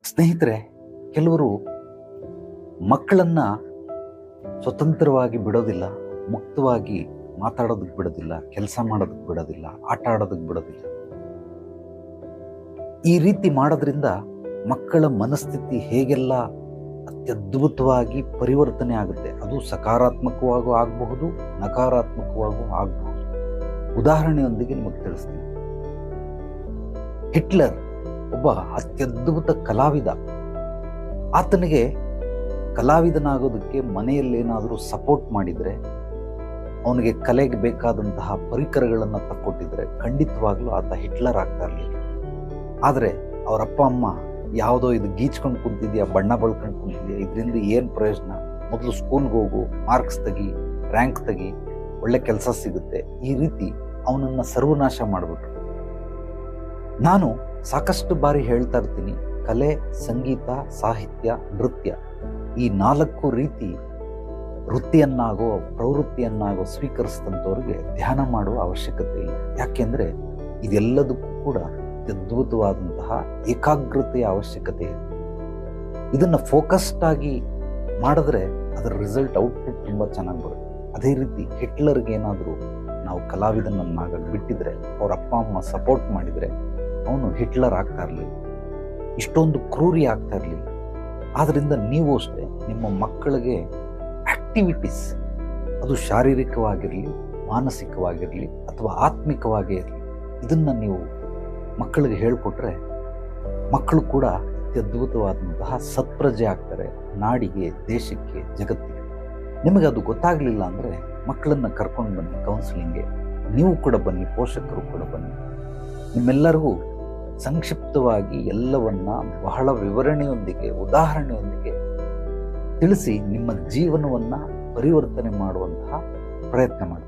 ಸ್ನೇಹಿತರೆ, ಕೆಲವರು ಮಕ್ಕಳನ್ನ ಸ್ವತಂತ್ರವಾಗಿ ಬಿಡೋದಿಲ್ಲ, ಮುಕ್ತವಾಗಿ ಮಾತಾಡೋದಕ್ಕೆ ಬಿಡೋದಿಲ್ಲ, ಕೆಲಸ ಮಾಡೋದಕ್ಕೆ ಬಿಡೋದಿಲ್ಲ, ಆಟ ಆಡೋದಕ್ಕೆ ಬಿಡೋದಿಲ್ಲ. ಈ ರೀತಿ ಮಾಡೋದ್ರಿಂದ ಮಕ್ಕಳ ಮನಸ್ಥಿತಿ ಹೇಗೆಲ್ಲ ಅತ್ಯದ್ಭುತವಾಗಿ ಪರಿವರ್ತನೆ ಆಗುತ್ತೆ. ಅದು ಸಕಾರಾತ್ಮಕವಾಗೂ ಆಗಬಹುದು, ನಕಾರಾತ್ಮಕವಾಗೂ ಆಗಬಹುದು. ಉದಾಹರಣೆಯೊಂದಿಗೆ ನಿಮಗೆ ತಿಳಿಸ್ತೀನಿ. ಹಿಟ್ಲರ್ ಒಬ್ಬ ಅತ್ಯದ್ಭುತ ಕಲಾವಿದ. ಆತನಿಗೆ ಕಲಾವಿದನಾಗೋದಕ್ಕೆ ಮನೆಯಲ್ಲೇನಾದರೂ ಸಪೋರ್ಟ್ ಮಾಡಿದರೆ, ಅವನಿಗೆ ಕಲೆಗೆ ಬೇಕಾದಂತಹ ಪರಿಕರಗಳನ್ನು ತಕ್ಕೊಟ್ಟಿದ್ರೆ ಖಂಡಿತವಾಗ್ಲೂ ಆತ ಹಿಟ್ಲರ್ ಆಗ್ತಾ ಇರಲಿಲ್ಲ. ಆದರೆ ಅವರ ಅಪ್ಪ ಅಮ್ಮ ಯಾವುದೋ ಇದು ಗೀಚ್ಕೊಂಡು ಕುಂತಿದ್ಯಾ, ಬಣ್ಣ ಬಳ್ಕೊಂಡು ಕುಂತಿದ್ಯಾ, ಇದರಿಂದ ಏನು ಪ್ರಯೋಜನ, ಮೊದಲು ಸ್ಕೂಲ್ಗೆ ಹೋಗು, ಮಾರ್ಕ್ಸ್ ತೆಗಿ, ರ್ಯಾಂಕ್ ತೆಗಿ, ಒಳ್ಳೆ ಕೆಲಸ ಸಿಗುತ್ತೆ, ಈ ರೀತಿ ಅವನನ್ನು ಸರ್ವನಾಶ ಮಾಡಿಬಿಟ್ರು. ನಾನು ಸಾಕಷ್ಟು ಬಾರಿ ಹೇಳ್ತಾ ಇರ್ತೀನಿ, ಕಲೆ, ಸಂಗೀತ, ಸಾಹಿತ್ಯ, ನೃತ್ಯ ಈ 4 ರೀತಿ ವೃತ್ತಿಯನ್ನಾಗೋ ಪ್ರವೃತ್ತಿಯನ್ನಾಗೋ ಸ್ವೀಕರಿಸಿದಂಥವ್ರಿಗೆ ಧ್ಯಾನ ಮಾಡುವ ಅವಶ್ಯಕತೆ ಇಲ್ಲ. ಯಾಕೆಂದರೆ ಇದೆಲ್ಲದಕ್ಕೂ ಕೂಡ ಅದ್ಭುತವಾದಂತಹ ಏಕಾಗ್ರತೆಯ ಅವಶ್ಯಕತೆ ಇದೆ. ಇದನ್ನು ಫೋಕಸ್ಡ್ ಆಗಿ ಮಾಡಿದ್ರೆ ಅದರ ರಿಸಲ್ಟ್, ಔಟ್ಪುಟ್ ತುಂಬ ಚೆನ್ನಾಗಿ ಬರುತ್ತೆ. ಅದೇ ರೀತಿ ಹಿಟ್ಲರ್ಗೆ ಏನಾದರೂ ನಾವು ಕಲಾವಿದನನ್ನಾಗಕ್ಕೆ ಬಿಟ್ಟಿದ್ರೆ, ಅವ್ರ ಅಪ್ಪ ಅಮ್ಮ ಸಪೋರ್ಟ್ ಮಾಡಿದರೆ ಅವನು ಹಿಟ್ಲರ್ ಆಗ್ತಾ ಇರಲಿಲ್ಲ, ಇಷ್ಟೊಂದು ಕ್ರೂರಿ ಆಗ್ತಾ ಇರಲಿಲ್ಲ. ಆದ್ದರಿಂದ ನೀವು ಅಷ್ಟೇ ನಿಮ್ಮ ಮಕ್ಕಳಿಗೆ ಆಕ್ಟಿವಿಟೀಸ್, ಅದು ಶಾರೀರಿಕವಾಗಿರಲಿ, ಮಾನಸಿಕವಾಗಿರಲಿ ಅಥವಾ ಆತ್ಮಿಕವಾಗೇ ಇರಲಿ, ಇದನ್ನು ನೀವು ಮಕ್ಕಳಿಗೆ ಹೇಳಿಕೊಟ್ರೆ ಮಕ್ಕಳು ಕೂಡ ಅತ್ಯದ್ಭುತವಾದಂತಹ ಸತ್ಪ್ರಜೆ ಆಗ್ತಾರೆ, ನಾಡಿಗೆ, ದೇಶಕ್ಕೆ, ಜಗತ್ತಿಗೆ. ನಿಮಗೆ ಅದು ಗೊತ್ತಾಗಲಿಲ್ಲ ಅಂದರೆ ಮಕ್ಕಳನ್ನು ಕರ್ಕೊಂಡು ಬನ್ನಿ ಕೌನ್ಸಿಲಿಂಗ್ಗೆ. ನೀವು ಕೂಡ ಬನ್ನಿ, ಪೋಷಕರು ಕೂಡ ಬನ್ನಿ. ನಿಮ್ಮೆಲ್ಲರಿಗೂ ಸಂಕ್ಷಿಪ್ತವಾಗಿ ಎಲ್ಲವನ್ನ ಬಹಳ ವಿವರಣೆಯೊಂದಿಗೆ, ಉದಾಹರಣೆಯೊಂದಿಗೆ ತಿಳಿಸಿ ನಿಮ್ಮ ಜೀವನವನ್ನು ಪರಿವರ್ತನೆ ಮಾಡುವಂತಹ ಪ್ರಯತ್ನ ಮಾಡಿ.